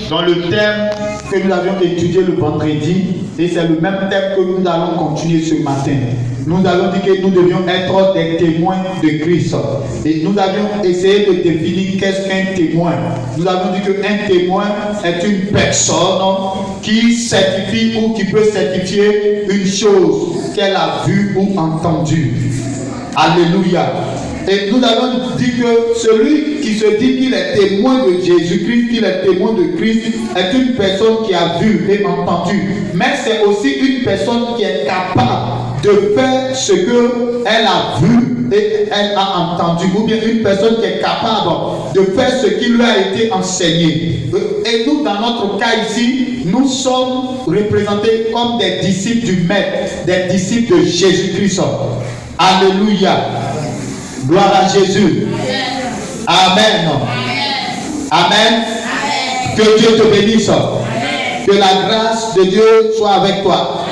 dans le thème que nous avions étudié le vendredi, et c'est le même thème que nous allons continuer ce matin. Nous avons dit que nous devions être des témoins de Christ. Et nous avions essayé de définir qu'est-ce qu'un témoin. Nous avons dit qu'un témoin est une personne qui certifie ou qui peut certifier une chose qu'elle a vue ou entendue. Alléluia. Et nous avons dit que celui qui se dit qu'il est témoin de Jésus-Christ, qu'il est témoin de Christ, est une personne qui a vu et entendu. Mais c'est aussi une personne qui est capable de faire ce qu'elle a vu et elle a entendu. Ou bien une personne qui est capable de faire ce qui lui a été enseigné. Et nous, dans notre cas ici, nous sommes représentés comme des disciples du Maître, des disciples de Jésus-Christ. Alléluia. Gloire à Jésus. Amen. Amen. Que Dieu te bénisse. Que la grâce de Dieu soit avec toi.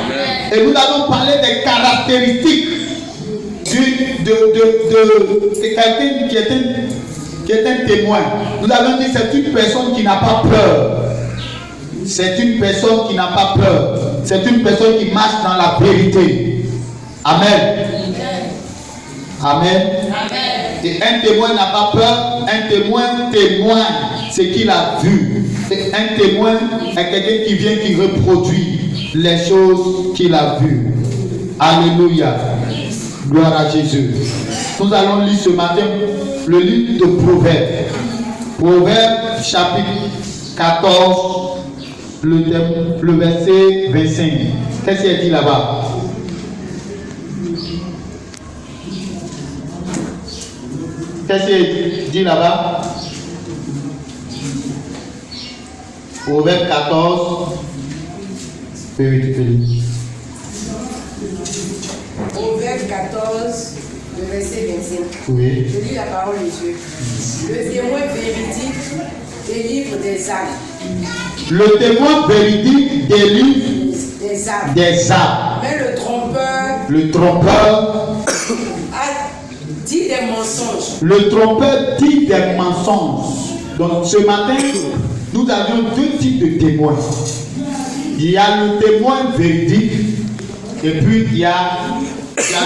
Et nous allons parler des caractéristiques de quelqu'un qui est un témoin. Nous avons dit que c'est une personne qui n'a pas peur. C'est une personne qui n'a pas peur. C'est une personne qui marche dans la vérité. Amen. Amen. Et un témoin n'a pas peur. Un témoin témoigne ce qu'il a vu. Et un témoin est quelqu'un qui vient, qui reproduit les choses qu'il a vues. Alléluia. Gloire à Jésus. Nous allons lire ce matin le livre de Proverbes. Proverbes chapitre 14, le verset 25. Qu'est-ce qu'il dit là-bas? Qu'est-ce qu'il dit là-bas? Proverbe 14. Proverbe 14, le verset 25. Oui. Je lis la parole de Dieu. Le témoin véridique délivre des âmes. Le témoin véridique délivre des âmes. Mais le trompeur dit des mensonges. Le trompeur dit des mensonges. Donc ce matin, nous avions deux types de témoins. Il y a le témoin véridique, et puis il y a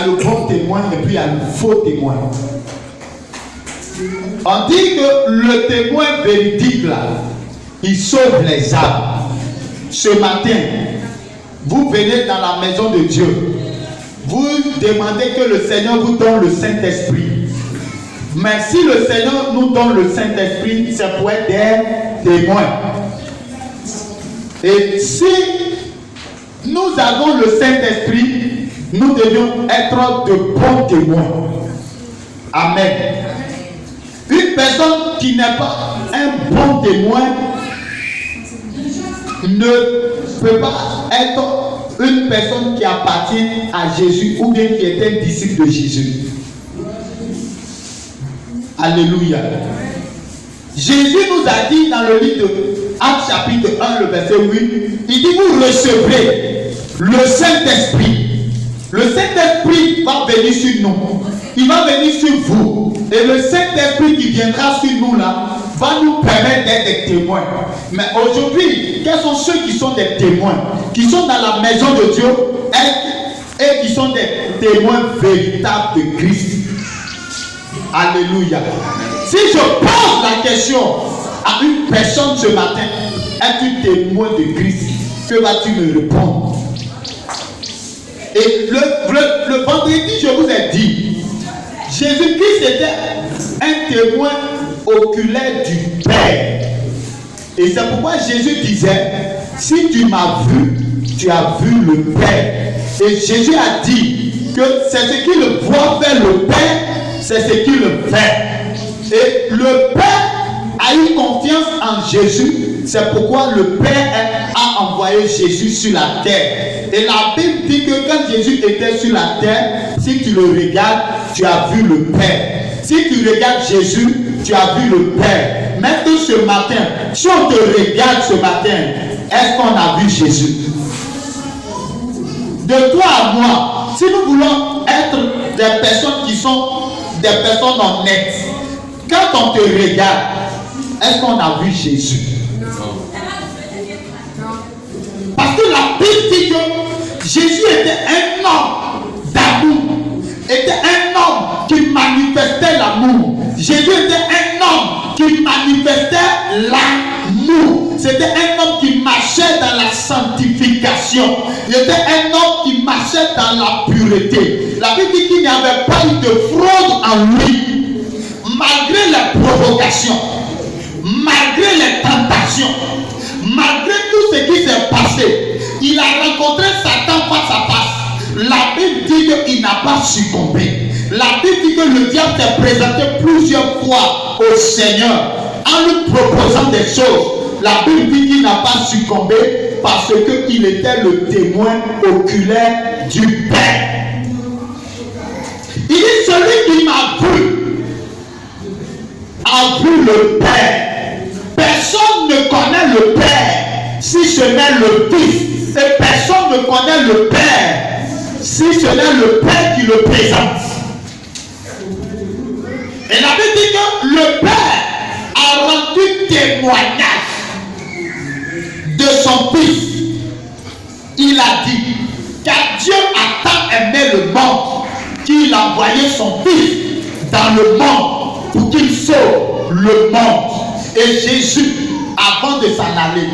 le bon témoin, et puis il y a le faux témoin. On dit que le témoin véridique là, il sauve les âmes. Ce matin, vous venez dans la maison de Dieu. Vous demandez que le Seigneur vous donne le Saint-Esprit. Mais si le Seigneur nous donne le Saint-Esprit, c'est pour être des témoins. Et si nous avons le Saint-Esprit, nous devions être de bons témoins. Amen. Une personne qui n'est pas un bon témoin ne peut pas être une personne qui appartient à Jésus ou bien qui est un disciple de Jésus. Alléluia. Jésus nous a dit dans le livre de Actes chapitre 1, le verset 8, il dit vous recevrez le Saint-Esprit. Le Saint-Esprit va venir sur nous. Il va venir sur vous. Et le Saint-Esprit qui viendra sur nous là, va nous permettre d'être des témoins. Mais aujourd'hui, quels sont ceux qui sont des témoins, qui sont dans la maison de Dieu et qui sont des témoins véritables de Christ? Alléluia. Si je pose la question à une personne ce matin, es-tu témoin de Christ? Que vas-tu me répondre? Et le vendredi, je vous ai dit, Jésus-Christ était un témoin oculaire du Père. Et c'est pourquoi Jésus disait, si tu m'as vu, tu as vu le Père. Et Jésus a dit que c'est ce qu'il voit faire le Père, c'est ce qu'il fait. Et le Père a eu confiance en Jésus, c'est pourquoi le Père a envoyé Jésus sur la terre. Et la Bible dit que quand Jésus était sur la terre, si tu le regardes, tu as vu le Père. Si tu regardes Jésus, tu as vu le Père. Maintenant ce matin, si on te regarde ce matin, est-ce qu'on a vu Jésus? De toi à moi, si nous voulons être des personnes qui sont des personnes honnêtes, quand on te regarde, est-ce qu'on a vu Jésus? Non. Parce que la Bible dit que Jésus était un homme d'amour, était un homme qui manifestait l'amour. Jésus était un homme qui manifestait l'amour. C'était un homme qui marchait dans la sanctification. Il était un homme qui marchait dans la pureté. La Bible dit qu'il n'y avait pas eu de fraude en lui. Malgré les provocations, malgré les tentations, malgré tout ce qui s'est passé, il a rencontré Satan face à face. La Bible dit qu'il n'a pas succombé. La Bible dit que le diable s'est présenté plusieurs fois au Seigneur en lui proposant des choses. La Bible dit qu'il n'a pas succombé parce qu'il était le témoin oculaire du Père. Il dit celui qui m'a vu a vu le Père. Personne ne connaît le Père si ce n'est le Fils. Et personne ne connaît le Père si ce n'est le Père qui le présente. Et la Bible dit que le Père a rendu témoignage de son Fils. Il a dit car Dieu a tant aimé le monde qu'il a envoyé son Fils dans le monde pour qu'il sauve le monde. Et Jésus, avant de s'en aller,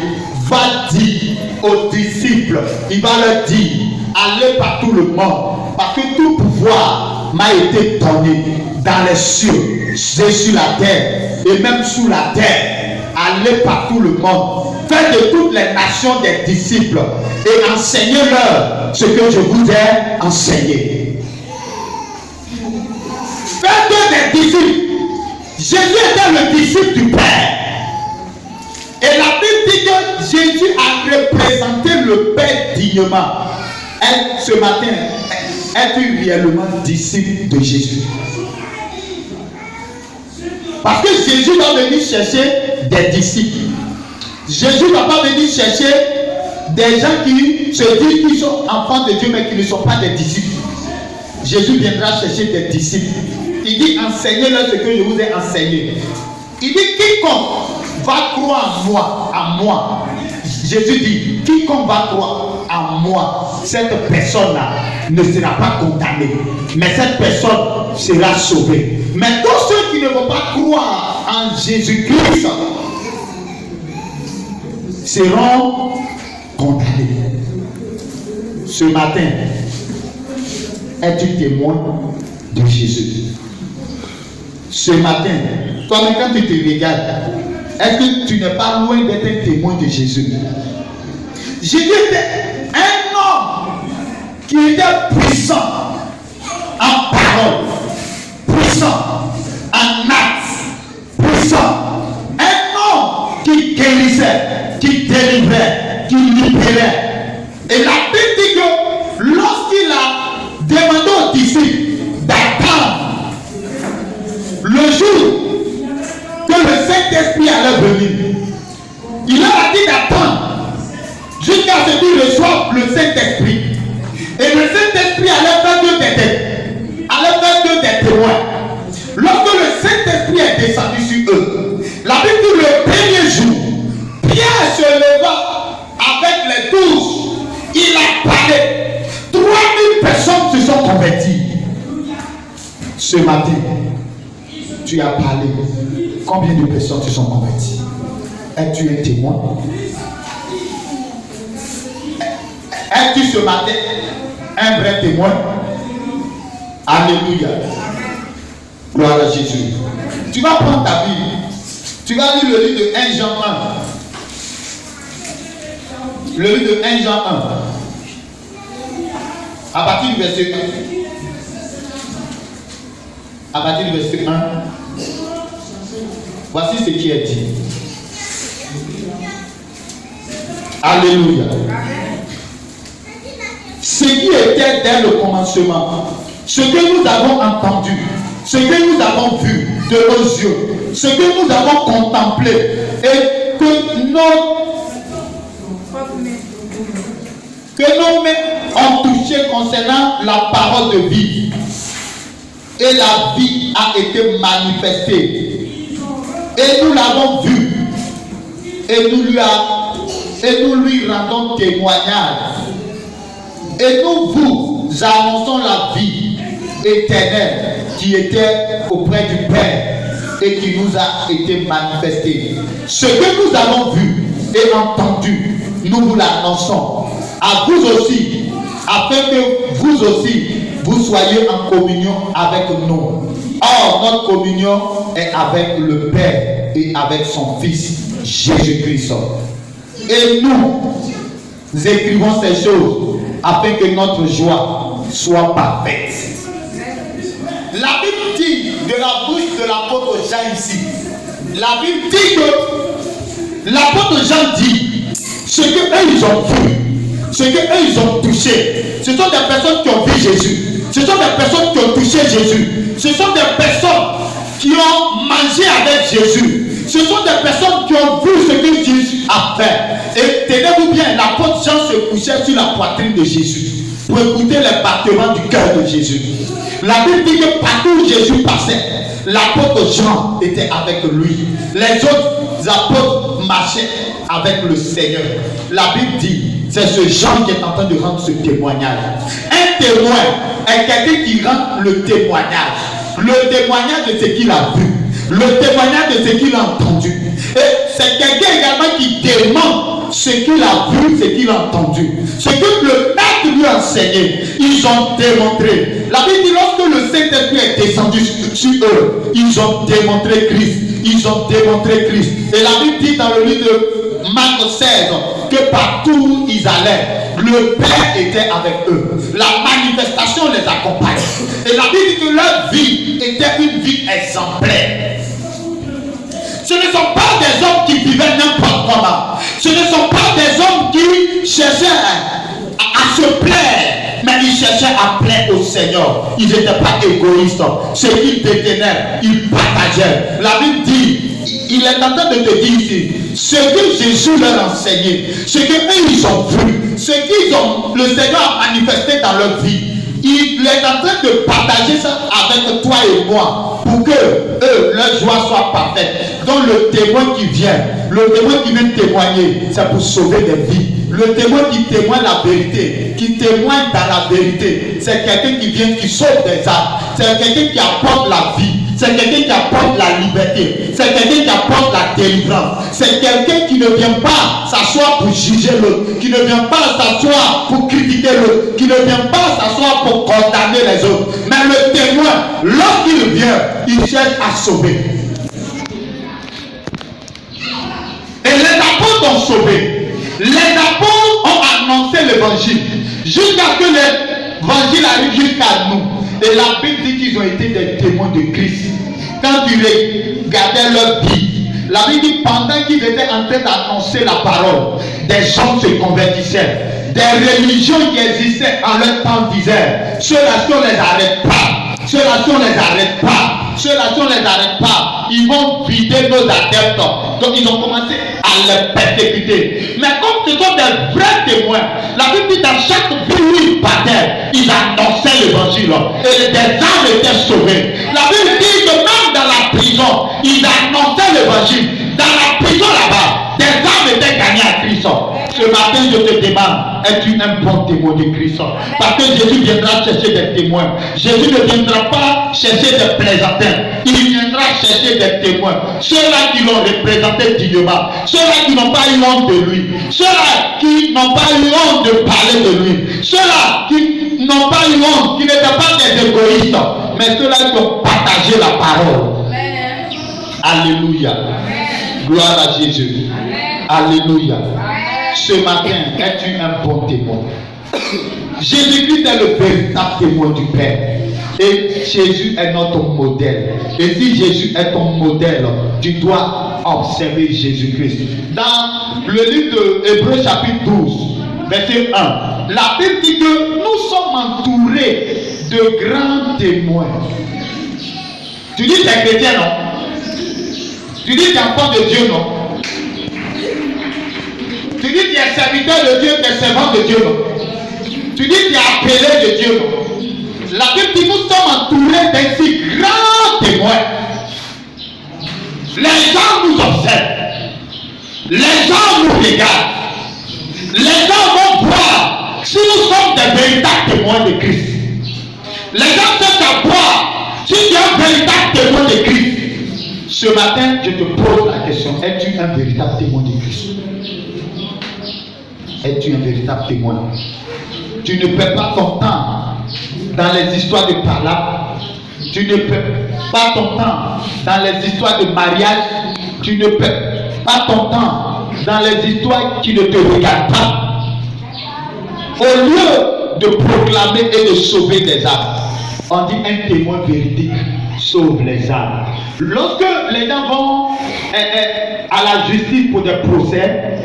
va dire aux disciples, il va leur dire, allez par tout le monde, parce que tout pouvoir m'a été donné dans les cieux, et sur la terre, et même sous la terre. Allez par tout le monde, faites de toutes les nations des disciples, et enseignez-leur ce que je vous ai enseigné. Faites des disciples. Jésus était le disciple du Père. Et la Bible dit que Jésus a représenté le Père dignement. Ce matin, es-tu réellement disciple de Jésus? Parce que Jésus va venir chercher des disciples. Jésus ne va pas venir chercher des gens qui se disent qu'ils sont enfants de Dieu mais qui ne sont pas des disciples. Jésus viendra chercher des disciples. Il dit enseignez-leur ce que je vous ai enseigné. Il dit quiconque va croire en moi. Jésus dit quiconque va croire en moi, cette personne-là ne sera pas condamnée, mais cette personne sera sauvée. Mais tous ceux qui ne vont pas croire en Jésus-Christ seront condamnés. Ce matin, es-tu témoin de Jésus? Ce matin, toi-même quand tu te regardes, est-ce que tu n'es pas loin d'être un témoin de Jésus? Jésus était un homme qui était puissant en parole, puissant en actes, puissant. Un homme qui guérissait, qui délivrait, qui libérait. Et la Bible dit que lorsqu'il a demandé aux disciples d'attendre le jour que le Saint-Esprit allait venir, il leur a dit d'attendre jusqu'à ce qu'il reçoive le Saint-Esprit. Et le Saint-Esprit allait faire d'eux des témoins. Lorsque le Saint-Esprit est descendu sur eux, la Bible dit le premier jour, Pierre se leva avec les 12. Il a parlé. 3000 personnes se sont converties. Ce matin, tu as parlé. Combien de personnes se sont converties? Es-tu un témoin? Es-tu ce matin un vrai témoin? Alléluia. Gloire à Jésus. Tu vas prendre ta Bible. Tu vas lire le livre de 1 Jean 1. Le livre de 1 Jean 1. À partir du verset 1. À partir du verset 1. Voici ce qui est dit. Alléluia. Ce qui était dès le commencement, ce que nous avons entendu, ce que nous avons vu de nos yeux, ce que nous avons contemplé et que nos mains ont touché concernant la parole de vie. Et la vie a été manifestée. Et nous l'avons vu. et nous lui rendons témoignage. Et nous vous annonçons la vie éternelle qui était auprès du Père et qui nous a été manifestée. Ce que nous avons vu et entendu, nous vous l'annonçons à vous aussi, afin que vous aussi, vous soyez en communion avec nous. Or, notre communion est avec le Père et avec son Fils, Jésus-Christ. Et nous écrivons ces choses afin que notre joie soit parfaite. La Bible dit de la bouche de l'apôtre Jean ici, la Bible dit que l'apôtre Jean dit ce que eux ils ont vu, ce que eux ils ont touché. Ce sont des personnes qui ont vu Jésus. Ce sont des personnes qui ont touché Jésus. Ce sont des personnes qui ont mangé avec Jésus. Ce sont des personnes qui ont vu ce que Jésus a fait. Et tenez-vous bien, l'apôtre Jean se couchait sur la poitrine de Jésus pour écouter les battements du cœur de Jésus. La Bible dit que partout où Jésus passait, l'apôtre Jean était avec lui. Les autres apôtres marchaient avec le Seigneur. La Bible dit, c'est ce Jean qui est en train de rendre ce témoignage. Un témoin est quelqu'un qui rend le témoignage. Le témoignage de ce qu'il a vu. Le témoignage de ce qu'il a entendu. Et c'est quelqu'un également qui demande ce qu'il a vu, ce qu'il a entendu. Ce que le maître lui a enseigné, ils ont démontré. La Bible dit lorsque le Saint-Esprit est descendu sur eux, ils ont démontré Christ. Ils ont démontré Christ. Et la Bible dit dans le livre de Marc 16 que partout où ils allaient, le Père était avec eux. La manifestation les accompagne. Et la Bible dit que leur vie était une vie exemplaire. Ce ne sont pas des hommes qui vivaient n'importe comment. Ce ne sont pas des hommes qui cherchaient à se plaire, mais ils cherchaient à plaire au Seigneur. Ils n'étaient pas égoïstes. Ce qu'ils détenaient, ils partageaient. La Bible dit, il est en train de te dire ici, ce que Jésus leur enseignait, ce qu'eux ils ont vu, ce qu'ils ont, le Seigneur a manifesté dans leur vie. Il est en train de partager ça avec toi et moi pour que eux, leur joie soit parfaite. Donc le témoin qui vient témoigner, c'est pour sauver des vies. Le témoin qui témoigne la vérité, qui témoigne dans la vérité, c'est quelqu'un qui vient, qui sauve des âmes. C'est quelqu'un qui apporte la vie. C'est quelqu'un qui apporte la liberté. C'est quelqu'un qui apporte la délivrance. C'est quelqu'un qui ne vient pas s'asseoir pour juger l'autre. Qui ne vient pas s'asseoir pour critiquer l'autre. Qui ne vient pas s'asseoir pour condamner les autres. Mais le témoin, lorsqu'il vient, il cherche à sauver. Et les apôtres ont sauvé. Les apôtres ont annoncé l'évangile. Jusqu'à ce que l'évangile arrive jusqu'à nous. Et la Bible dit qu'ils ont été des témoins de Christ. Quand ils regardaient leur vie, la Bible dit pendant qu'ils étaient en train d'annoncer la parole, des gens se convertissaient. Des religions qui existaient en leur temps disaient, ceux-là si on les arrête pas, ceux-là si on les arrête pas, ceux-là si on les arrête pas, ils vont vider nos adeptes. Donc ils ont commencé à les persécuter. Mais comme ce sont des vrais témoins, la Bible dit dans chaque ville où ils battaient, ils annonçaient l'évangile et des âmes étaient sauvées. La Bible dit que même dans la prison, ils annonçaient l'évangile. Dans la prison là-bas, des âmes étaient gagnées à Christ. Ce matin, je te demande, es-tu un bon témoin de Christ? Parce que Jésus viendra chercher des témoins. Jésus ne viendra pas chercher des plaisantins. Il viendra chercher des témoins. Ceux-là qui l'ont représenté dignement. Ceux-là qui n'ont pas eu honte de lui. Ceux-là qui n'ont pas eu honte de parler de lui. Ceux-là qui n'ont pas eu honte, qui n'étaient pas des égoïstes, mais ceux-là qui ont partagé la parole. Amen. Alléluia. Amen. Gloire à Jésus. Amen. Alléluia. Amen. Ce matin, es-tu un bon témoin? Jésus-Christ est le véritable témoin du Père. Et Jésus est notre modèle. Et si Jésus est ton modèle, tu dois observer Jésus-Christ. Dans le livre de Hébreux chapitre 12, verset 1, la Bible dit que nous sommes entourés de grands témoins. Tu dis que tu es chrétien, non? Tu dis que tu es enfant de Dieu, non? Tu dis que tu es serviteur de Dieu, tu es servant de Dieu, non? Tu dis que tu es appelé de Dieu, non? La Bible dit que nous sommes entourés d'un si grand témoin. Les gens nous observent. Les gens nous regardent. Les gens vont voir si nous sommes des véritables témoins de Christ. Les gens cherchent à voir si tu es un véritable témoin de Christ. Ce matin, je te pose la question, es-tu un véritable témoin de Christ? Es-tu un véritable témoin? Tu ne perds pas ton temps dans les histoires de palabres. Tu ne perds pas ton temps dans les histoires de mariage. Tu ne perds pas ton temps dans les histoires qui ne te regardent pas. Au lieu de proclamer et de sauver des âmes, on dit un témoin véridique sauve les âmes. Lorsque les gens vont à la justice pour des procès,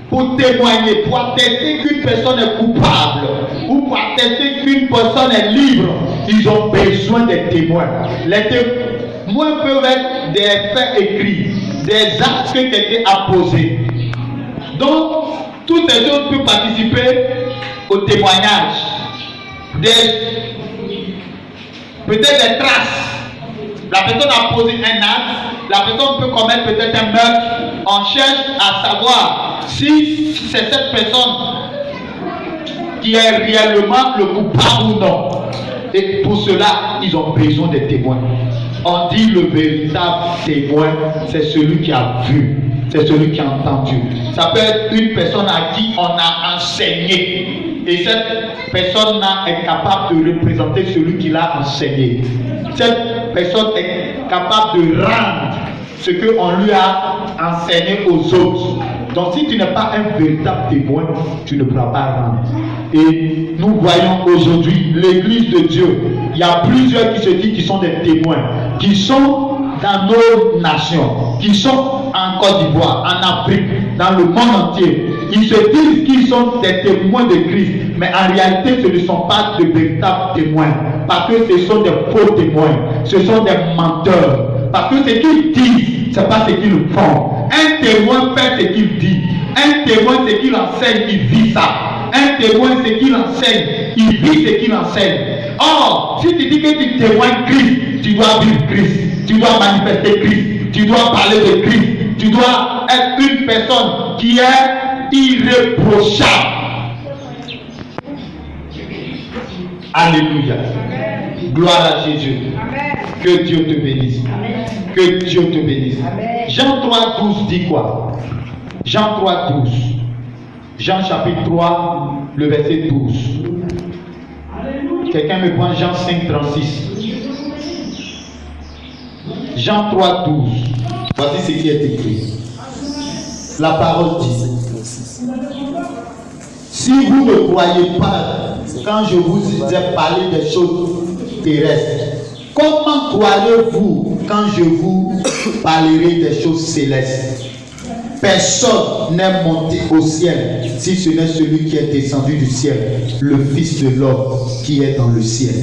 pour témoigner, pour attester qu'une personne est coupable ou pour attester qu'une personne est libre, ils ont besoin des témoins. Les témoins peuvent être des faits écrits, des actes que quelqu'un a posés. Donc, toutes ces choses peuvent participer au témoignage. Peut-être des traces. La personne a posé un acte, la personne peut commettre peut-être un meurtre. On cherche à savoir si c'est cette personne qui est réellement le coupable ou non. Et pour cela, ils ont besoin des témoins. On dit le véritable témoin, c'est celui qui a vu, c'est celui qui a entendu. Ça peut être une personne à qui on a enseigné. Et cette personne-là est capable de représenter celui qui l'a enseigné. Cette personne est capable de rendre ce qu'on lui a enseigné aux autres. Donc si tu n'es pas un véritable témoin, tu ne pourras pas rendre. Et nous voyons aujourd'hui l'église de Dieu. Il y a plusieurs qui se disent qu'ils sont des témoins, qui sont dans nos nations, qui sont en Côte d'Ivoire, en Afrique, dans le monde entier. Ils se disent qu'ils sont des témoins de Christ, mais en réalité ce ne sont pas de véritables témoins, parce que ce sont des faux témoins, ce sont des menteurs, parce que ce qu'ils disent, ce n'est pas ce qu'ils font. Un témoin fait ce qu'il dit, un témoin ce qu'il enseigne, il vit ça. Un témoin ce qu'il enseigne, il vit ce qu'il enseigne. Or, si tu dis que tu témoignes Christ, tu dois vivre Christ, tu dois manifester Christ, tu dois parler de Christ, tu dois être une personne qui est irréprochable. Alléluia. Gloire à Jésus. Amen. Que Dieu te bénisse. Amen. Que Dieu te bénisse. Amen. Jean 3,12 dit quoi? Jean 3,12. Jean chapitre 3, le verset 12. Quelqu'un me prend Jean 5,36. Jean 3,12. Voici ce qui est écrit. La parole dit: si vous ne croyez pas quand je vous ai parlé des choses terrestres, comment croirez-vous quand je vous parlerai des choses célestes? Personne n'est monté au ciel si ce n'est celui qui est descendu du ciel, le Fils de l'homme qui est dans le ciel.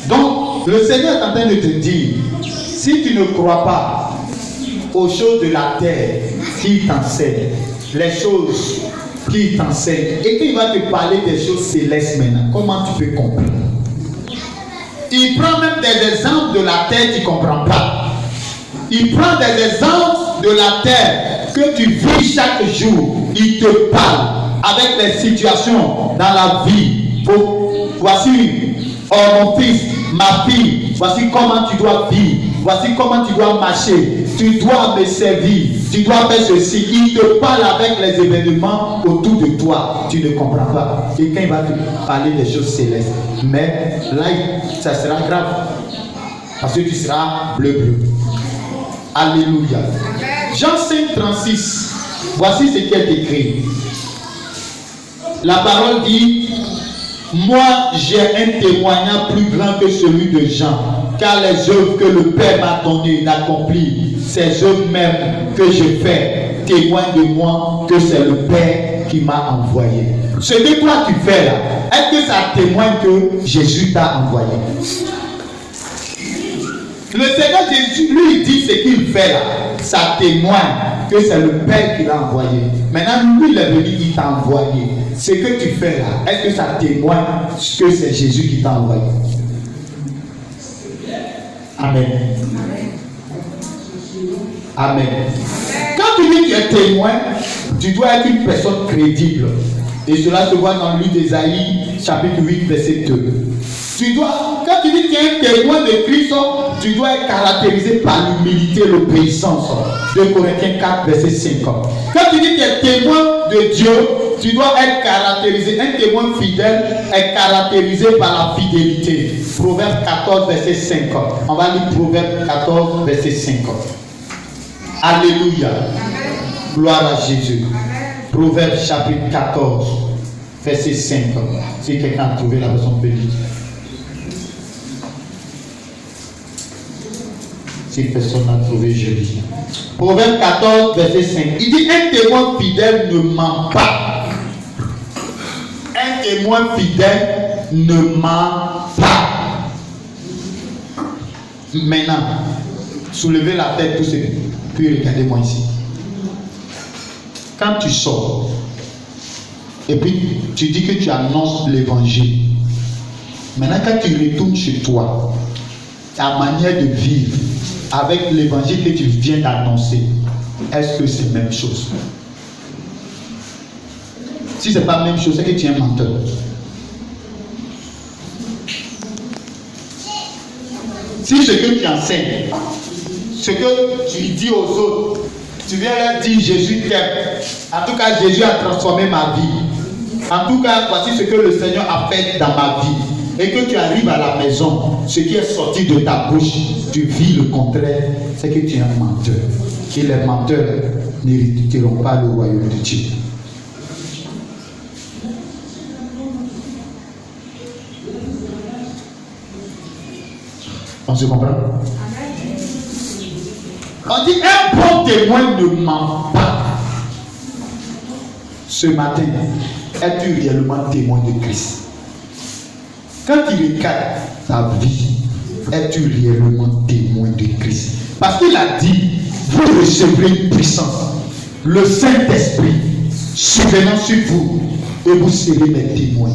Donc, le Seigneur est en train de te dire, si tu ne crois pas aux choses de la terre qui t'enseignent, les choses qui t'enseignent, et qu'il va te parler des choses célestes maintenant, comment tu peux comprendre? Il prend même des exemples de la terre, tu ne comprends pas. Il prend des exemples de la terre que tu vis chaque jour. Il te parle avec les situations dans la vie. Voici, oh mon fils, ma fille, voici comment tu dois vivre. Voici comment tu dois marcher. Tu dois me servir. Tu dois faire ceci. Il te parle avec les événements autour de toi. Tu ne comprends pas. Et quand il va te parler des choses célestes, mais là, ça sera grave. Parce que tu seras bleu. Alléluia. Jean 5,36. Voici ce qui est écrit. La parole dit: moi j'ai un témoignage plus grand que celui de Jean, car les œuvres que le Père m'a donné d'accomplir, ces œuvres même que je fais, témoignent de moi que c'est le Père qui m'a envoyé. Ce que toi tu fais là, est-ce que ça témoigne que Jésus t'a envoyé? Le Seigneur Jésus, lui, dit ce qu'il fait là, ça témoigne que c'est le Père qui l'a envoyé. Maintenant, lui, il est venu, il t'a envoyé. Ce que tu fais là, est-ce que ça témoigne que c'est Jésus qui t'a envoyé? Amen. Amen. Quand tu dis que tu es témoin, tu dois être une personne crédible. Et cela se voit dans le livre d'Ésaïe, chapitre 8, verset 2. Quand tu dis que tu es un témoin de Christ, tu dois être caractérisé par l'humilité et l'obéissance. 2 Corinthiens 4, verset 5. Quand tu dis que tu es témoin de Dieu, tu dois être caractérisé. Un témoin fidèle est caractérisé par la fidélité. Proverbe 14, verset 5. On va lire Proverbe 14, verset 5. Alléluia. Gloire à Jésus. Proverbe chapitre 14, verset 5. Si quelqu'un a trouvé la version bénie. Si personne n'a trouvé, je lis. Proverbe 14, verset 5. Il dit: un témoin fidèle ne ment pas. Un témoin fidèle ne ment pas. Maintenant, soulevez la tête tous ceux, puis regardez-moi ici. Quand tu sors, et puis tu dis que tu annonces l'évangile, maintenant quand tu retournes chez toi, ta manière de vivre avec l'évangile que tu viens d'annoncer, est-ce que c'est la même chose? Si ce n'est pas la même chose, c'est que tu es un menteur. Si ce que tu enseignes, ce que tu dis aux autres, tu viens leur dire Jésus t'aime. En tout cas, Jésus a transformé ma vie. En tout cas, voici ce que le Seigneur a fait dans ma vie. Et que tu arrives à la maison, ce qui est sorti de ta bouche, tu vis le contraire, c'est que tu es un menteur. Et les menteurs n'hériteront pas le royaume de Dieu. On se comprend? On dit un bon témoin ne ment pas. Ce matin, es-tu réellement témoin de Christ? Quand tu regardes ta vie, es-tu réellement témoin de Christ? Parce qu'il a dit, vous recevrez une puissance, le Saint-Esprit survenant sur vous, et vous serez mes témoins.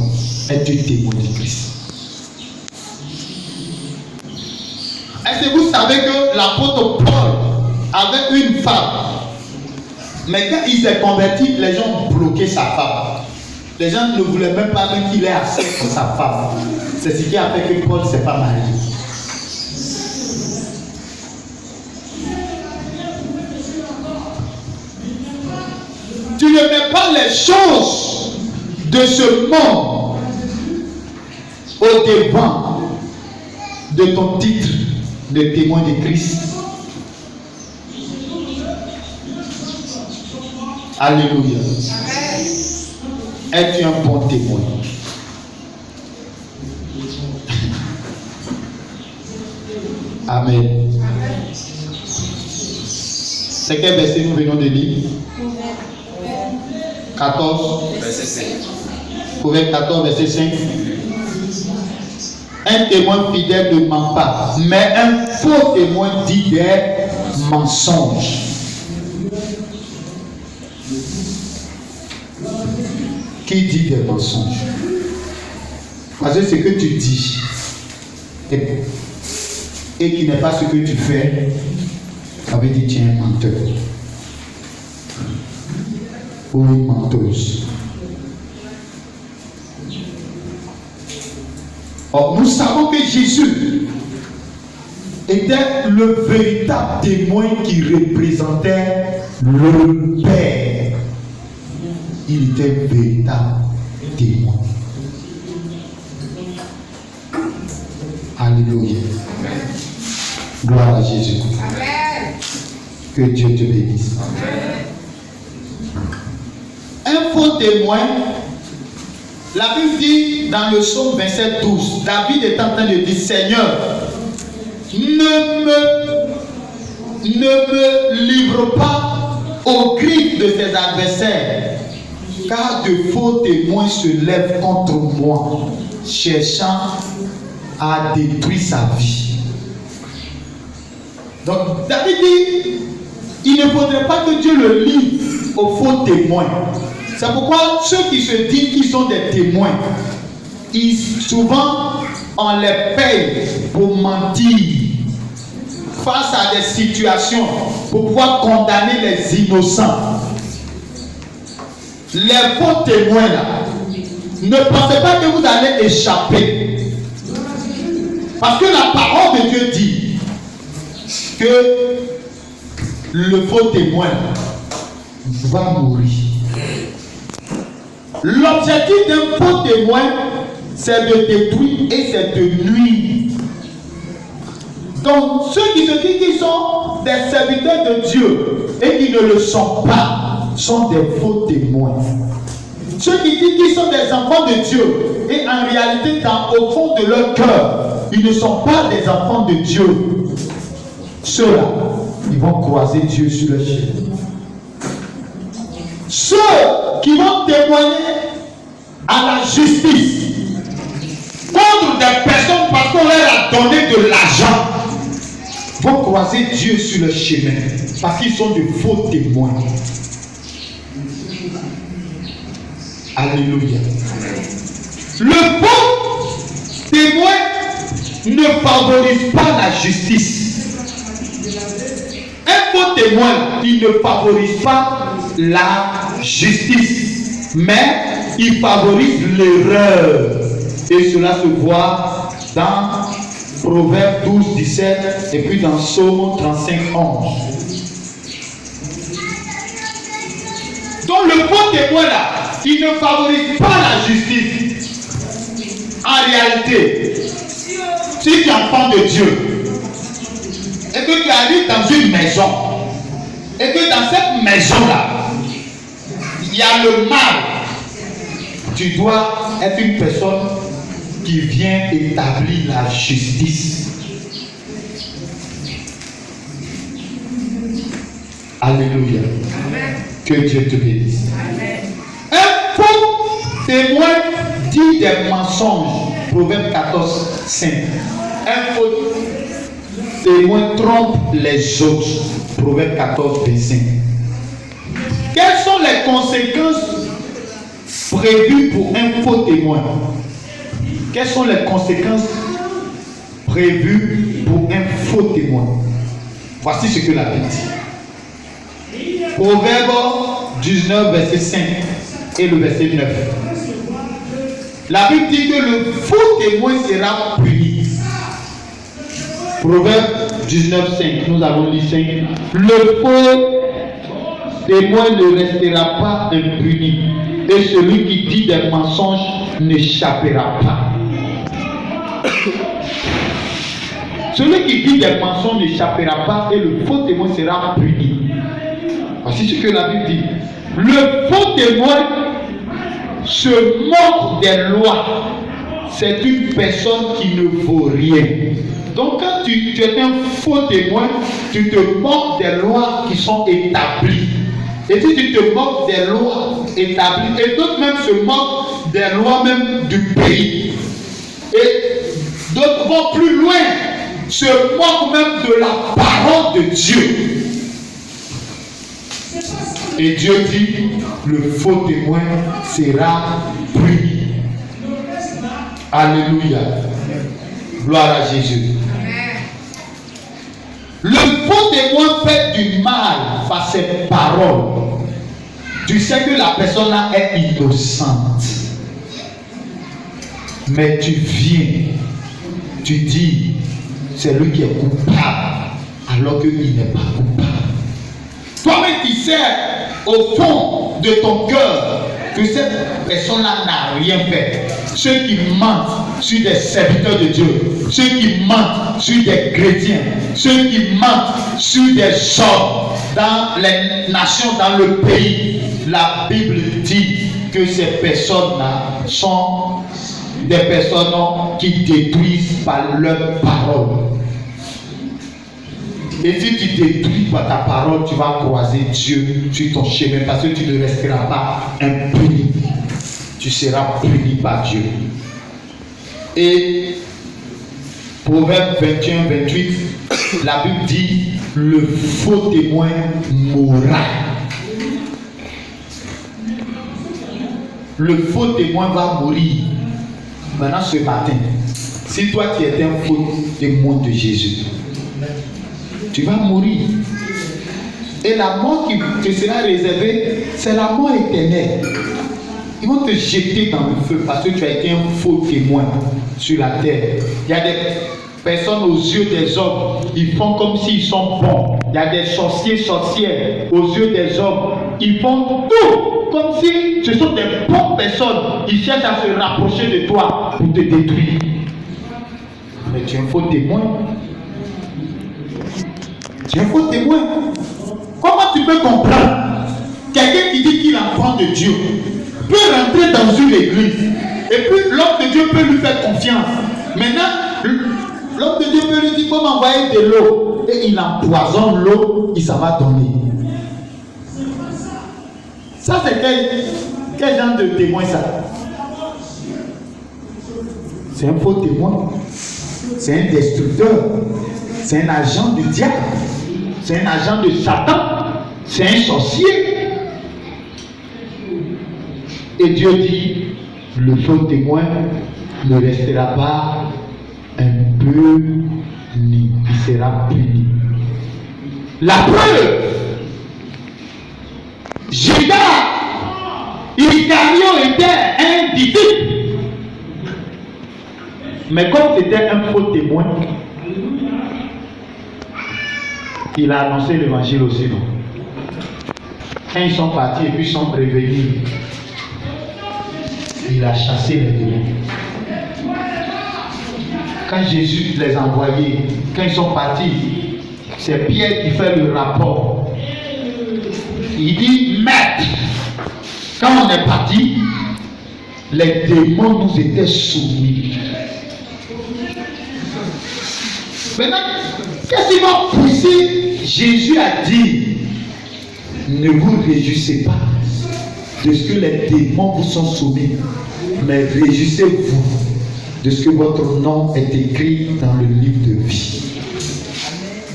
Es-tu témoin de Christ? Est-ce que vous savez que l'apôtre Paul avait une femme, mais quand il s'est converti, les gens bloquaient sa femme. Les gens ne voulaient même pas qu'il ait accès à sa femme. C'est ce qui a fait que Paul ne s'est pas marié. Tu ne mets pas les choses de ce monde au devant de ton titre de témoin de Christ. Alléluia. Es-tu un bon témoin? Amen. C'est quel verset nous venons de lire? 14, verset 5. Proverbe 14, verset 5. Un témoin fidèle ne ment pas, mais un faux témoin dit des mensonges. Qui dit des mensonges? Parce que ce que tu dis et qui n'est pas ce que tu fais, ça veut dire que tu es un menteur ou une menteuse. Or, nous savons que Jésus était le véritable témoin qui représentait le Père. Il était véritable témoin. Alléluia. Gloire à Jésus. Amen. Que Dieu te bénisse. Amen. Un faux témoin, la Bible dit dans le psaume 27, 12, David est en train de dire, Seigneur, ne me livre pas aux griffes de tes adversaires, car de faux témoins se lèvent contre moi, cherchant à détruire sa vie. Donc David dit, il ne faudrait pas que Dieu le livre aux faux témoins. C'est pourquoi ceux qui se disent qu'ils sont des témoins, souvent on les paye pour mentir. face à des situations pour pouvoir condamner les innocents. Les faux témoins là, ne pensez pas que vous allez échapper. Parce que la parole de Dieu dit que le faux témoin va mourir. L'objectif d'un faux témoin, c'est de détruire et c'est de nuire. Donc, ceux qui se disent qu'ils sont des serviteurs de Dieu et qui ne le sont pas, sont des faux témoins. Ceux qui disent qu'ils sont des enfants de Dieu et en réalité, au fond de leur cœur, ils ne sont pas des enfants de Dieu. Ceux-là, ils vont croiser Dieu sur le chemin. Ceux qui vont témoigner à la justice contre des personnes parce qu'on leur a donné de l'argent vont croiser Dieu sur le chemin parce qu'ils sont de faux témoins. Alléluia. Le faux témoin ne favorise pas la justice. Un faux témoin, il ne favorise pas la justice, mais il favorise l'erreur. Et cela se voit dans Proverbe 12, 17 et puis dans Psaume 35, 11. Donc le faux témoin là, il ne favorise pas la justice. En réalité, si tu es enfant de Dieu et que tu arrives dans une maison et que dans cette maison là, il y a le mal, tu dois être une personne qui vient établir la justice. Alléluia. Amen. Que Dieu te bénisse. Amen. Un faux témoin dit des mensonges. Proverbe 14, 5. Un faux témoin trompe les autres. Proverbe 14, 25. Quelles sont les conséquences prévues pour un faux témoin? Quelles sont les conséquences prévues pour un faux témoin? Voici ce que la Bible dit. Proverbe 19, verset 5 et le verset 9. La Bible dit que le faux témoin sera puni. Proverbe 19, 5. Nous avons lu 5. Le faux témoin ne restera pas impuni. Et celui qui dit des mensonges n'échappera pas. Celui qui dit des mensonges n'échappera pas et le faux témoin sera puni. Voici ce que la Bible dit. Le faux témoin se moque des lois. C'est une personne qui ne vaut rien. Donc quand tu es un faux témoin, tu te moques des lois qui sont établies. Et si tu te moques des lois établies, et d'autres même se moquent des lois même du pays. Et d'autres vont plus loin, se moquent même de la parole de Dieu. Et Dieu dit, le faux témoin sera puni. Alléluia. Gloire à Jésus. Le faux témoin fait du mal par ses paroles. Tu sais que la personne là est innocente. Mais tu viens, tu dis, c'est lui qui est coupable, alors qu'il n'est pas coupable. Toi-même tu sais au fond de ton cœur que cette personne-là n'a rien fait. Ceux qui mentent sur des serviteurs de Dieu, ceux qui mentent sur des chrétiens, ceux qui mentent sur des hommes dans les nations, dans le pays, la Bible dit que ces personnes-là sont des personnes qui détruisent par leurs paroles. Et si tu détruis par ta parole, tu vas croiser Dieu sur ton chemin parce que tu ne resteras pas impuni. Tu seras puni par Dieu. Et Proverbe 21, 28, la Bible dit, le faux témoin mourra. Le faux témoin va mourir. Maintenant ce matin, si toi tu es un faux témoin de Jésus, Tu vas mourir. Et la mort qui te sera réservée, c'est la mort éternelle. Ils vont te jeter dans le feu parce que tu as été un faux témoin sur la terre. Il y a des personnes aux yeux des hommes, ils font comme s'ils sont bons. Il y a des sorciers, sorcières aux yeux des hommes, ils font tout comme si ce sont des bonnes personnes. Ils cherchent à se rapprocher de toi pour te détruire. Mais tu es un faux témoin. Tu es un faux témoin. Comment tu peux comprendre quelqu'un qui dit qu'il apprend de Dieu peut rentrer dans une église et puis l'homme de Dieu peut lui faire confiance. Maintenant, l'homme de Dieu peut lui dire faut m'envoyer de l'eau et il empoisonne l'eau, il s'en va donner. Ça c'est quel genre de témoin ça? C'est un faux témoin. C'est un destructeur. C'est un agent du diable. C'est un agent de Satan. C'est un sorcier. Et Dieu dit, le faux témoin ne restera pas impuni, il sera puni. La preuve, Judas Iscariot était un disciple. Mais comme c'était un faux témoin, il a annoncé l'évangile aussi, non? Quand ils sont partis et puis ils sont revenus, il a chassé les démons. Quand Jésus les a envoyés, quand ils sont partis, c'est Pierre qui fait le rapport. Il dit, maître, quand on est parti, les démons nous étaient soumis. Maintenant, qu'est-ce qui va pousser Jésus à dire, ne vous réjouissez pas de ce que les démons vous sont soumis, mais réjouissez-vous de ce que votre nom est écrit dans le livre de vie.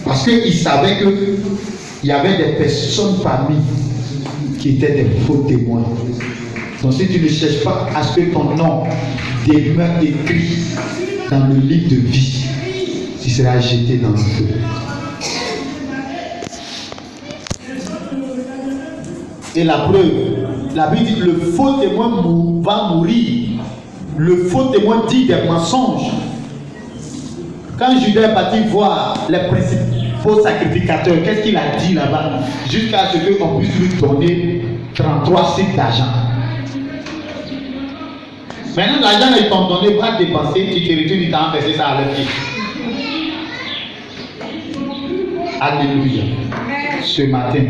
Parce qu'il savait qu'il y avait des personnes parmi qui étaient des faux témoins. Donc si tu ne cherches pas à ce que ton nom demeure écrit dans le livre de vie, tu seras jeté dans le feu. Et la preuve, la Bible dit que le faux témoin va mourir. Le faux témoin dit des mensonges. Quand Judas est parti voir les principaux sacrificateurs, qu'est-ce qu'il a dit là-bas? Jusqu'à ce qu'on puisse lui donner 33 cycles d'argent. Maintenant, l'argent est t'ont donné, va dépenser, tu te retournes, tu t'as versé ça à leur pied. Alléluia. Ce matin,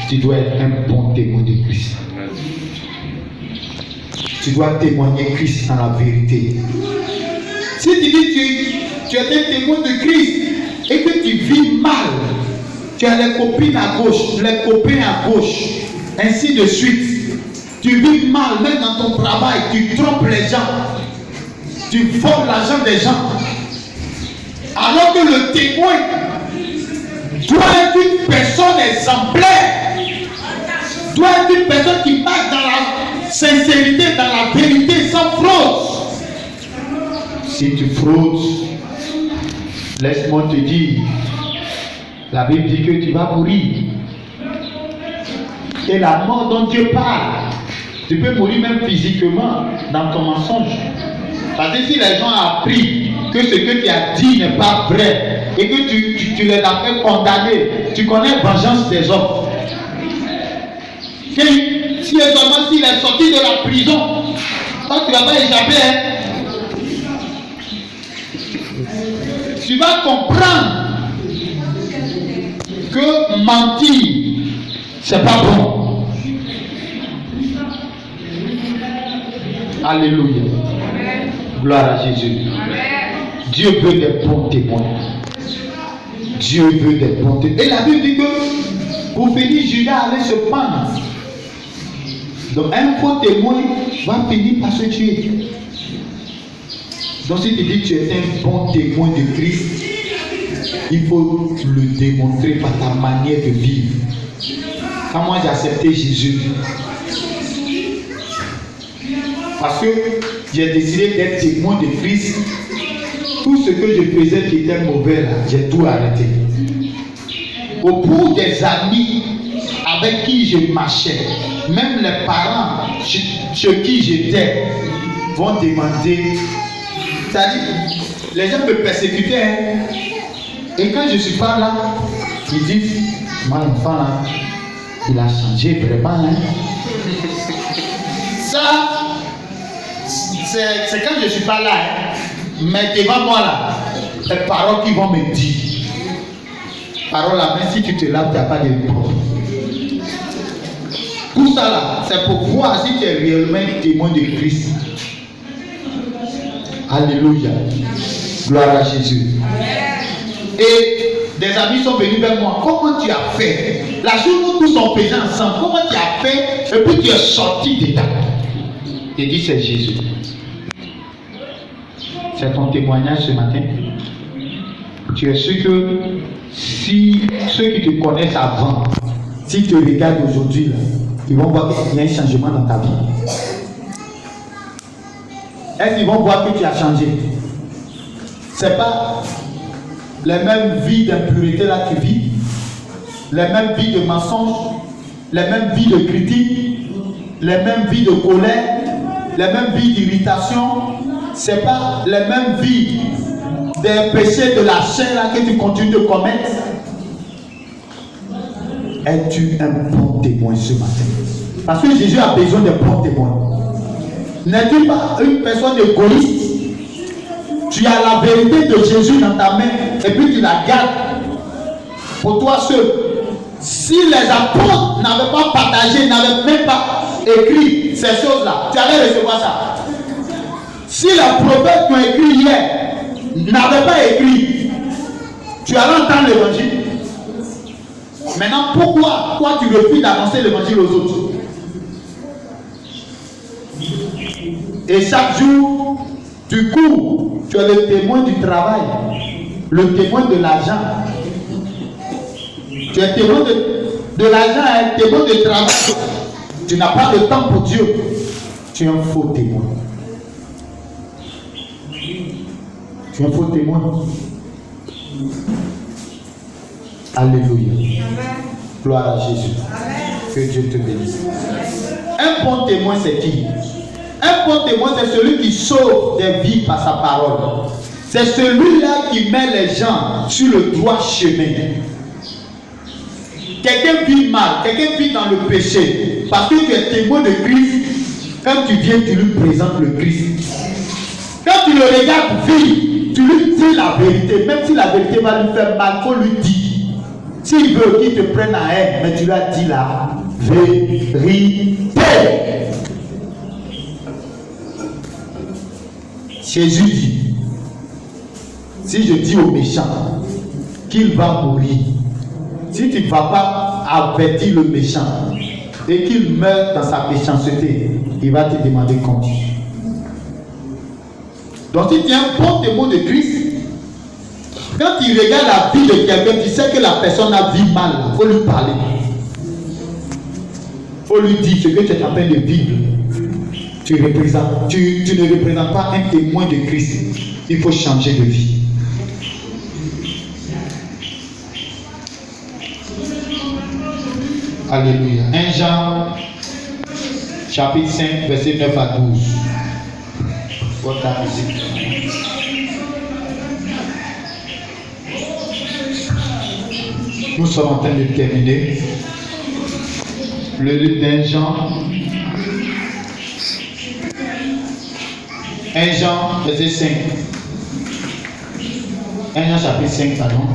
tu dois être un bon témoin de Christ. Tu dois témoigner Christ dans la vérité. Si tu dis tu es un témoin de Christ et que tu vis mal, tu as les copines à gauche, les copains à gauche, ainsi de suite. Tu vis mal, même dans ton travail, tu trompes les gens, tu voles l'argent des gens. Alors que le témoin doit être une personne exemplaire, doit être une personne qui marche dans la sincérité, dans la vérité, sans fraude. Si tu fraudes, laisse-moi te dire, la Bible dit que tu vas mourir. Et la mort dont Dieu parle, tu peux mourir même physiquement dans ton mensonge. Parce que si les gens ont appris que ce que tu as dit n'est pas vrai et que tu les as fait condamner, tu connais la vengeance des hommes. Si seulement s'il est sorti de la prison, toi tu ne vas pas échapper. Tu vas comprendre que mentir, c'est pas bon. Alléluia. Gloire à Jésus. Dieu veut des bons témoins. Dieu veut des bons témoins. Et la Bible dit que pour finir, Judas allait se pendre. Donc un faux témoin va finir par se tuer. Donc si tu dis que tu es un bon témoin de Christ, il faut le démontrer par ta manière de vivre. Quand moi j'ai accepté Jésus, parce que j'ai décidé d'être témoin de Christ, tout ce que je faisais qui était mauvais là, j'ai tout arrêté. au bout des amis avec qui je marchais, même les parents chez qui j'étais vont demander, c'est-à-dire, les gens me persécutaient, hein? Et quand je ne suis pas là, ils disent, mon enfant là, il a changé vraiment, hein? Ça, c'est quand je ne suis pas là, hein? Mais devant moi là, les paroles qui vont me dire, paroles là, même si tu te laves, tu n'as pas de problème. Tout ça là, c'est pour voir si tu es réellement témoin de Christ. Alléluia. Gloire à Jésus. Et des amis sont venus vers moi. Comment tu as fait? La chose où tous sont pesés ensemble. Comment tu as fait? Et puis tu es sorti dedans. J'ai dit c'est Jésus. C'est ton témoignage ce matin. Tu es sûr que si ceux qui te connaissent avant, s'ils te regardent aujourd'hui, ils vont voir qu'il y a un changement dans ta vie. Est-ce qu'ils vont voir que tu as changé? C'est pas les mêmes vies d'impureté là que tu vis, les mêmes vies de mensonges, les mêmes vies de critiques, les mêmes vies de colère, les mêmes vies d'irritation. C'est pas les mêmes vies des péchés de la chair là que tu continues de commettre. Es-tu un bon témoin ce matin? Parce que Jésus a besoin de bons témoins. N'es-tu pas une personne égoïste? Tu as la vérité de Jésus dans ta main et puis tu la gardes pour toi seul. Si les apôtres n'avaient pas partagé, n'avaient même pas écrit ces choses-là, tu allais recevoir ça. Si les prophètes qui ont écrit hier n'avaient pas écrit, tu allais entendre l'évangile. Maintenant, pourquoi toi tu refuses d'annoncer l'évangile aux autres? Et chaque jour, tu cours, tu es le témoin du travail, le témoin de l'argent. Tu es témoin de l'argent, un témoin de travail. Tu n'as pas de temps pour Dieu. Tu es un faux témoin. Tu es un faux témoin. Alléluia. Gloire à Jésus. Que Dieu te bénisse. Un bon témoin, c'est qui? Un bon témoin, c'est celui qui sauve des vies par sa parole. C'est celui-là qui met les gens sur le droit chemin. Quelqu'un vit mal, quelqu'un vit dans le péché. Parce que tu es témoin de Christ, quand tu viens, tu lui présentes le Christ. Quand tu le regardes vivre, tu lui dis la vérité. Même si la vérité va lui faire mal, il faut lui dire. S'il veut qu'il te prenne à haine, mais tu lui as dit la vérité. Jésus dit, si je dis au méchant qu'il va mourir, si tu ne vas pas avertir le méchant et qu'il meurt dans sa méchanceté, il va te demander compte. Donc si tu es un bon témoin de Christ, quand tu regardes la vie de quelqu'un, tu sais que la personne a vécu mal, il faut lui parler. Il faut lui dire ce que tu es en train de vivre. Tu ne représentes pas un témoin de Christ. Il faut changer de vie. Alléluia. 1 Jean, chapitre 5, verset 9 à 12. Votre musique. Nous sommes en train de terminer le livre d'1 Jean. 1 Jean, verset 5. 1 Jean, chapitre 5, pardon.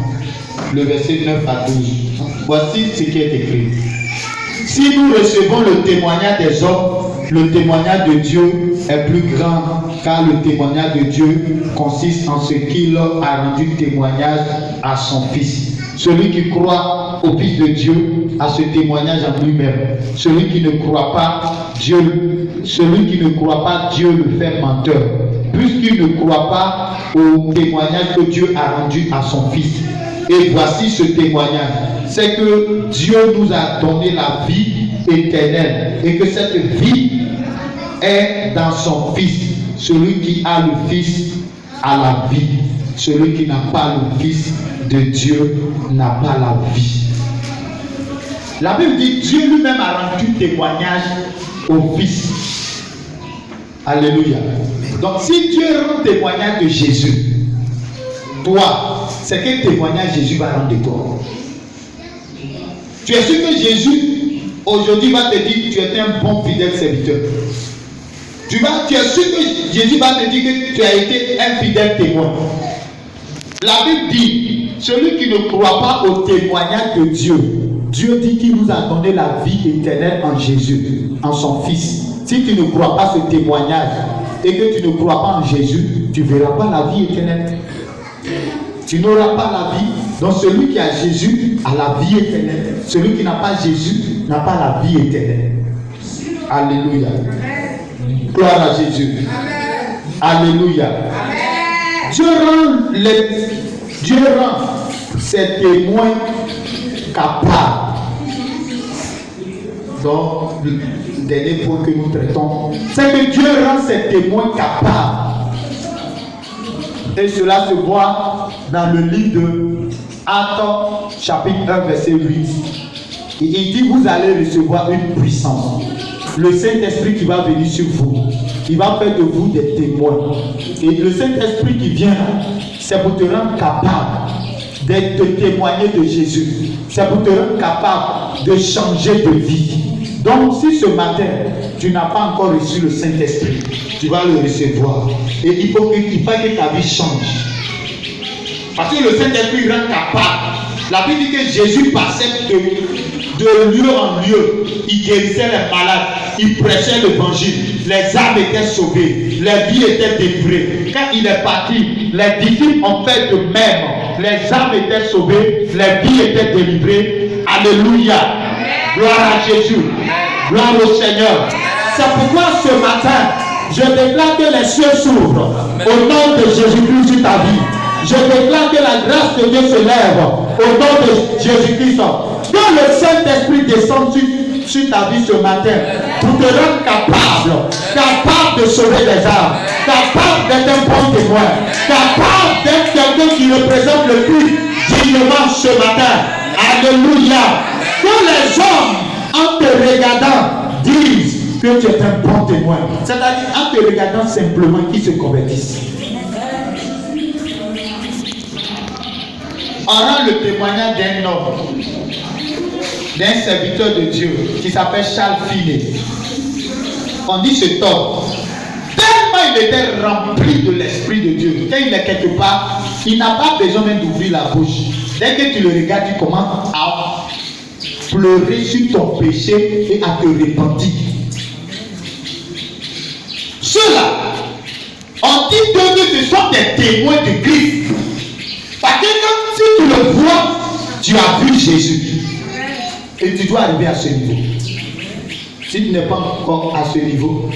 Le verset 9 à 12. Voici ce qui est écrit. Si nous recevons le témoignage des hommes, le témoignage de Dieu est plus grand, car le témoignage de Dieu consiste en ce qu'il a rendu témoignage à son Fils. Celui qui croit au Fils de Dieu a ce témoignage en lui-même. Celui qui ne croit pas Dieu le fait menteur, puisqu'il ne croit pas au témoignage que Dieu a rendu à son Fils. Et voici ce témoignage, c'est que Dieu nous a donné la vie éternelle et que cette vie est dans son Fils. Celui qui a le Fils a la vie. Celui qui n'a pas le Fils de Dieu n'a pas la vie. La Bible dit Dieu lui-même a rendu témoignage au Fils. Alléluia. Donc si Dieu rend témoignage de Jésus, toi, c'est quel témoignage Jésus va rendre de toi? Tu es sûr que Jésus aujourd'hui va te dire tu es un bon fidèle serviteur? Tu es sûr que Jésus va te dire que tu as été un fidèle témoin? La Bible dit celui qui ne croit pas au témoignage de Dieu, Dieu dit qu'il nous a donné la vie éternelle en Jésus, en son Fils. Si tu ne crois pas ce témoignage et que tu ne crois pas en Jésus, tu ne verras pas la vie éternelle. Tu n'auras pas la vie. Donc celui qui a Jésus a la vie éternelle. Celui qui n'a pas Jésus n'a pas la vie éternelle. Alléluia. Gloire à Jésus. Alléluia. Dieu rend ses témoins capables. Donc, le dernier point que nous traitons, c'est que Dieu rend ses témoins capables. Et cela se voit dans le livre de Actes, chapitre 1, verset 8. Il dit, vous allez recevoir une puissance. Le Saint-Esprit qui va venir sur vous, il va faire de vous des témoins. Et le Saint-Esprit qui vient, c'est pour te rendre capable de témoigner de Jésus. C'est pour te rendre capable de changer de vie. Donc, si ce matin, tu n'as pas encore reçu le Saint-Esprit, tu vas le recevoir. Et il faut que ta vie change. Parce que le Saint-Esprit rend capable. La Bible dit que Jésus passait de lieu en lieu. Il guérissait les malades. Il prêchait l'évangile. Les âmes étaient sauvées. Les vies étaient délivrées. Quand il est parti, les disciples ont fait de même. Les âmes étaient sauvées. Les vies étaient délivrées. Alléluia. Gloire à Jésus. Gloire au Seigneur. C'est pourquoi ce matin, je déclare que les cieux s'ouvrent au nom de Jésus-Christ sur ta vie. Je déclare que la grâce de Dieu se lève au nom de Jésus-Christ. Que le Saint-Esprit descende sur ta vie ce matin pour te rendre capable de sauver des âmes, capable d'être un bon témoin, capable d'être quelqu'un qui représente le Christ dignement ce matin. Alléluia. Que les hommes, en te regardant, disent que tu es un bon témoin. C'est-à-dire en te regardant simplement qu'ils se convertissent. On rend le témoignage d'un homme, d'un serviteur de Dieu qui s'appelle Charles Finney. On dit cet homme, tellement il était rempli de l'Esprit de Dieu, quand il est quelque part, il n'a pas besoin même d'ouvrir la bouche. Dès que tu le regardes, tu commences à pleurer sur ton péché et à te repentir. Ceux-là, on dit que ce sont des témoins de Christ. Parce que quand si tu le vois, tu as vu Jésus. Et tu dois arriver à ce niveau. Si tu n'es pas encore à ce niveau,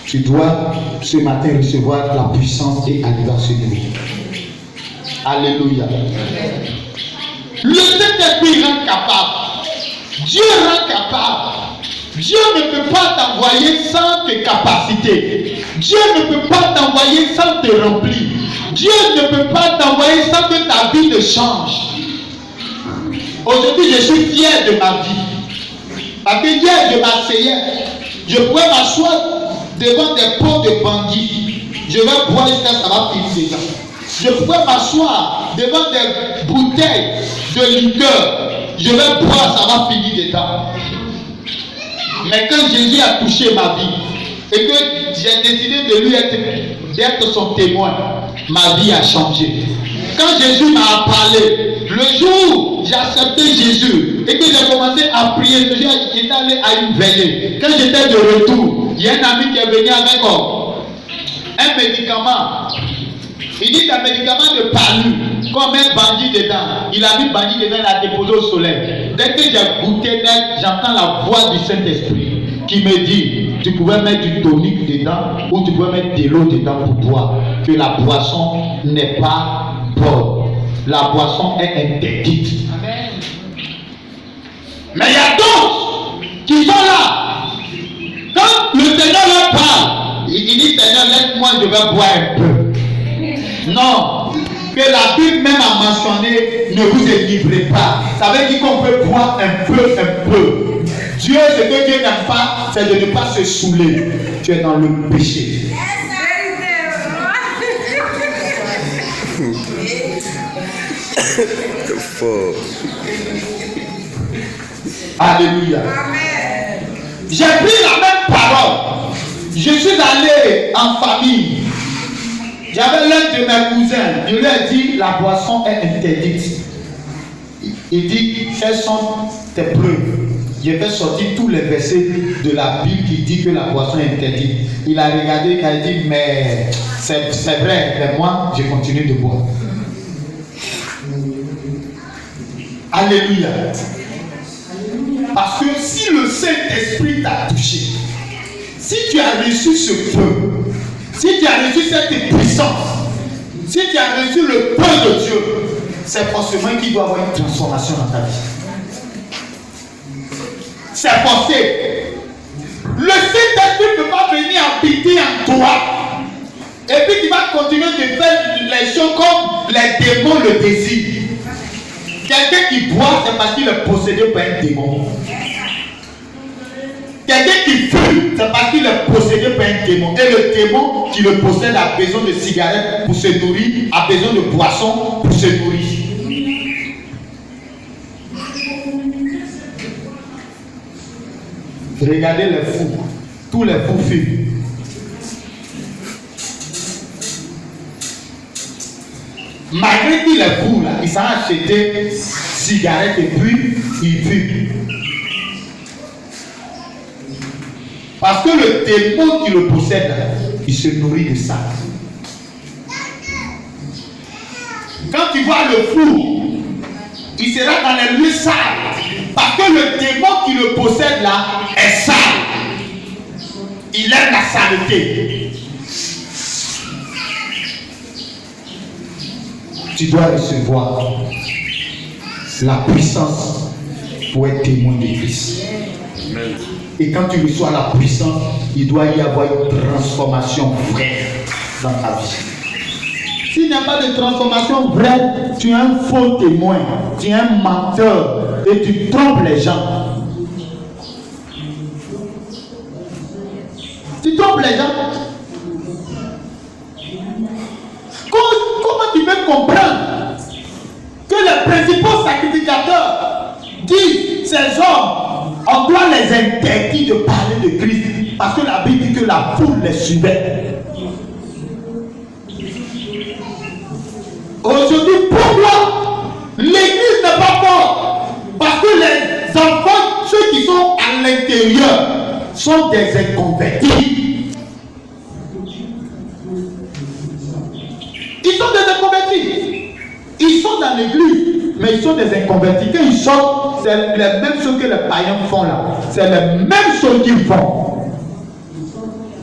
tu dois ce matin recevoir la puissance et arriver à ce niveau. Alléluia. Le Saint-Esprit rend capable. Dieu rend capable. Dieu ne peut pas t'envoyer sans tes capacités. Dieu ne peut pas t'envoyer sans te remplir. Dieu ne peut pas t'envoyer sans que ta vie ne change. Aujourd'hui, je suis fier de ma vie. Parce que hier, je m'asseyais. Je pouvais m'asseoir devant des pots de bandits. Je vais boire jusqu'à ça va finir dedans. Je pouvais m'asseoir devant des bouteilles de liqueur. Je vais boire, ça va finir dedans. Mais quand Jésus a touché ma vie et que j'ai décidé de lui d'être son témoin, ma vie a changé. Quand Jésus m'a parlé, le jour où j'ai accepté Jésus et que j'ai commencé à prier, j'étais allé à une veillée. Quand j'étais de retour, il y a un ami qui est venu avec un médicament. Il dit un médicament de palu, comme un bandit dedans. Il a mis bandit dedans, il a déposé au soleil. Dès que j'ai goûté, j'entends la voix du Saint-Esprit qui me dit, tu pouvais mettre du tonique dedans ou tu pouvais mettre de l'eau dedans pour boire. Que la boisson n'est pas bonne. La boisson est interdite. Amen. Mais il y a d'autres qui sont là. Quand le Seigneur leur parle, il dit, Seigneur, laisse-moi, je vais boire un peu. Non, que la Bible même a mentionné, ne vous élivrez pas. Ça veut dire qu'on peut boire un peu. Dieu, ce que Dieu n'aime pas, c'est de ne pas se saouler. Tu es dans le péché. Alléluia. J'ai pris la même parole. Je suis allé en famille. J'avais l'un de mes cousins. Je lui ai dit, la boisson est interdite. Il dit, quelles sont tes preuves? Je vais sortir tous les versets de la Bible qui dit que la boisson est interdite. Il a regardé et il a dit, mais c'est vrai, mais moi, je continue de boire. Alléluia. Parce que si le Saint-Esprit t'a touché, si tu as reçu ce feu, si tu as reçu cette puissance, si tu as reçu le feu de Dieu, c'est forcément qu'il doit y avoir une transformation dans ta vie. C'est forcé. Le Saint-Esprit ne peut pas venir habiter en toi. Et puis tu vas continuer de faire les choses comme les démons le désirent. Quelqu'un qui boit, c'est parce qu'il est possédé par un démon. Quelqu'un qui fume, c'est parce qu'il est possédé par un démon. Et le démon qui le possède a besoin de cigarettes pour se nourrir, a besoin de boissons pour se nourrir. Regardez les fous. Tous les fous fument. Malgré qu'il est fou là, il s'en a acheté cigarettes et puis il fume. Parce que le démon qui le possède, il se nourrit de ça. Quand tu vois le fou, il sera dans les lieux sales. Parce que le démon qui le possède là est sale. Il aime la saleté. Tu dois recevoir la puissance pour être témoin de Christ. Et quand tu reçois la puissance, il doit y avoir une transformation vraie dans ta vie. S'il n'y a pas de transformation vraie, tu es un faux témoin, tu es un menteur et tu trompes les gens. Tu trompes les gens. Comment tu peux comprendre que les principaux sacrificateurs disent ces hommes, on doit les interdire de parler de Christ parce que la Bible dit que la foule les suivait. Aujourd'hui, pourquoi l'église n'est pas forte? Parce que les enfants, ceux qui sont à l'intérieur, sont des inconvertis. Ils sont des inconvertis. Ils sont dans l'église, mais ils sont des inconvertis. Quand ils sortent, c'est les mêmes choses que les païens font là. C'est les mêmes choses qu'ils font.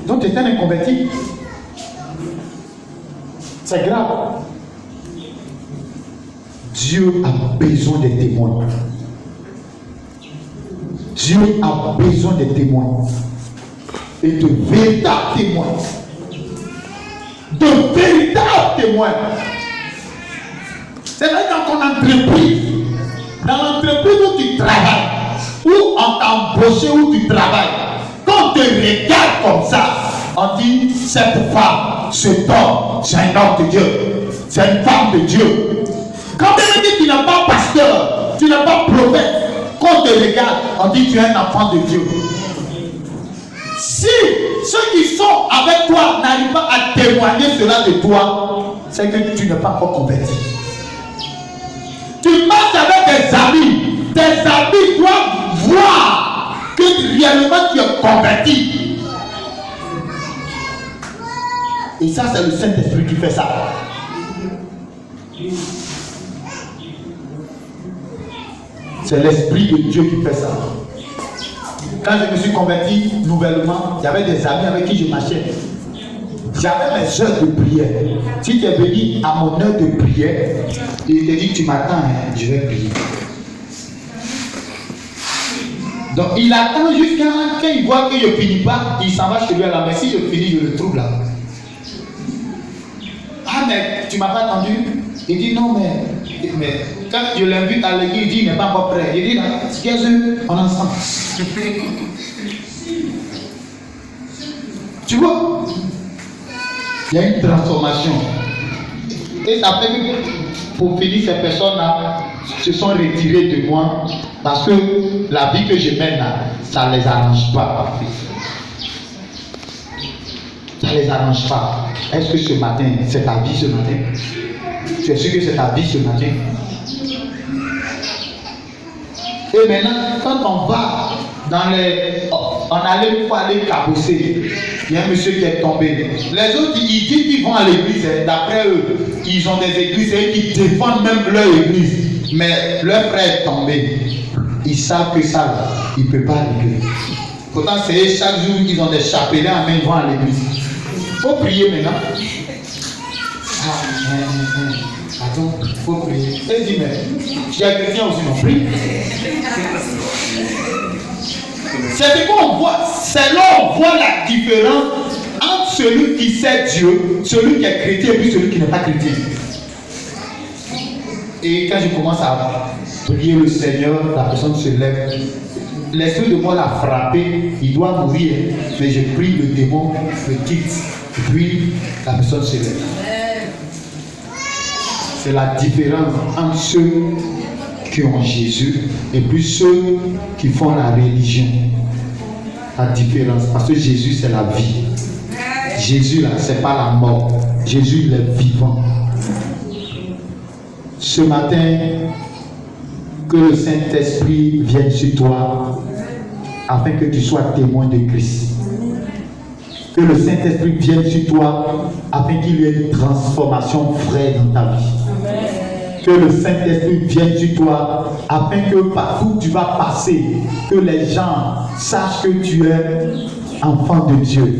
Donc tu es un inconverti. C'est grave. Dieu a besoin des témoins. Dieu a besoin des témoins. Et de véritables témoins. De véritables témoins. C'est vrai dans ton entreprise. Dans l'entreprise où tu travailles. Où on t'a embauché, où tu travailles. Quand on te regarde comme ça, on dit cette femme, cet homme, c'est un homme de Dieu. C'est une femme de Dieu. Quand on dit tu n'es pas pasteur, tu n'es pas prophète, quand on te regarde, on dit tu es un enfant de Dieu. Si ceux qui sont avec toi n'arrivent pas à témoigner cela de toi, c'est que tu n'es pas encore converti. Tu marches avec des amis doivent voir que réellement tu es converti. Et ça, c'est le Saint-Esprit qui fait ça. C'est l'Esprit de Dieu qui fait ça. Quand je me suis converti nouvellement, il y avait des amis avec qui je marchais. J'avais mes heures de prière. Si tu es venu à mon heure de prière, il te dit tu m'attends, hein, je vais prier. Donc il attend jusqu'à quand il voit que je ne finis pas, il s'en va chez lui à la maison. Si je finis, je le trouve là. Ah mais tu ne m'as pas attendu? Il dit non, mais quand je l'invite à l'église, il dit il n'est pas encore prêt. Il dit là, Jésus, on est ensemble. Tu vois, il y a une transformation. Et ça fait que pour finir, ces personnes-là se sont retirées de moi parce que la vie que je mène là, ça ne les arrange pas. Ça ne les arrange pas. Est-ce que ce matin, c'est ta vie ce matin? Tu es sûr que c'est ta vie ce matin? Et maintenant, quand on va dans les... On allait pour aller cabosser. Il y a un monsieur qui est tombé. Les autres, ils disent qu'ils vont à l'église. D'après eux, ils ont des églises et ils défendent même leur église. Mais leur frère est tombé. Ils savent que ça, il ne peut pas à l'église. Pourtant, c'est chaque jour qu'ils ont des chapelets en main, ils vont à l'église. Il faut prier maintenant. Attends, il faut prier. Et dit, mais tu es chrétien aussi, non? Prie. C'est ce qu'on voit, c'est là on voit la différence entre celui qui sait Dieu, celui qui est chrétien et puis celui qui n'est pas chrétien. Et quand je commence à prier le Seigneur, la personne se lève. L'esprit de moi l'a frappé, il doit mourir, mais je prie, le démon me quitte, et puis la personne se lève. C'est la différence entre ceux qui ont Jésus et puis ceux qui font la religion. La différence, parce que Jésus c'est la vie. Jésus là, c'est pas la mort. Jésus il est vivant. Ce matin, que le Saint-Esprit vienne sur toi afin que tu sois témoin de Christ. Que le Saint-Esprit vienne sur toi afin qu'il y ait une transformation vraie dans ta vie. Que le Saint-Esprit vienne sur toi afin que partout où tu vas passer, que les gens sachent que tu es enfant de Dieu.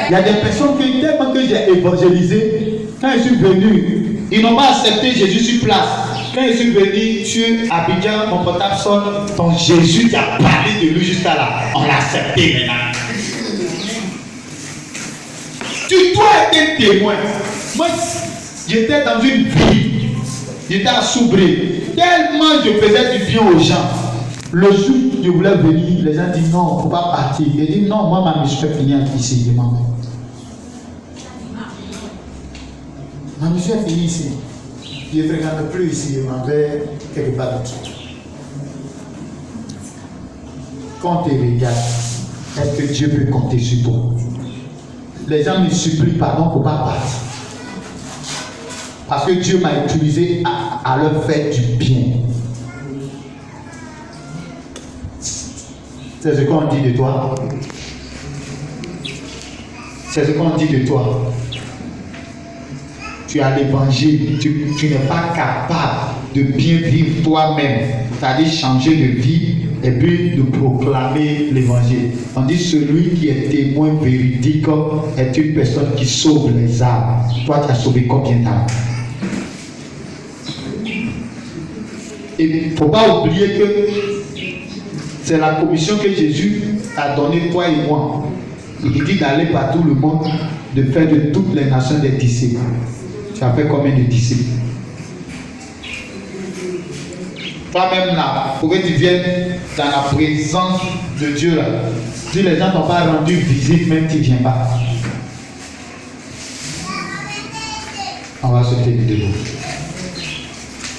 Il y a des personnes qui, tellement que j'ai évangélisé, quand je suis venu, ils n'ont pas accepté Jésus sur place. Quand je suis venu sur Abidjan, mon portable sonne, ton Jésus qui a parlé de lui jusqu'à là, on l'a accepté maintenant. Tu dois être témoin. Moi, j'étais dans une vie. J'étais assombri. Tellement je faisais du bien aux gens. Le jour où je voulais venir, les gens disent non, il ne faut pas partir. Je dis non, moi ma mission est finie ici. Ma mission est finie ici. Je ne fréquente plus ici, je m'en vais quelque part d'autre. Quand tu regardes, est-ce que Dieu peut compter sur toi? Les gens me supplient pardon, il ne faut pas partir. Parce que Dieu m'a utilisé à leur faire du bien. C'est ce qu'on dit de toi. C'est ce qu'on dit de toi. Tu as l'évangile, tu n'es pas capable de bien vivre toi-même. C'est-à-dire changer de vie et puis de proclamer l'évangile. On dit celui qui est témoin véridique est une personne qui sauve les âmes. Toi, tu as sauvé combien d'âmes? Et il ne faut pas oublier que c'est la commission que Jésus a donnée, toi et moi. Il dit d'aller par tout le monde, de faire de toutes les nations des disciples. Tu as fait combien de disciples? Toi-même là, pour que tu viennes dans la présence de Dieu là, si les gens n'ont pas rendu visite, même tu ne viens pas. On va se tenir debout.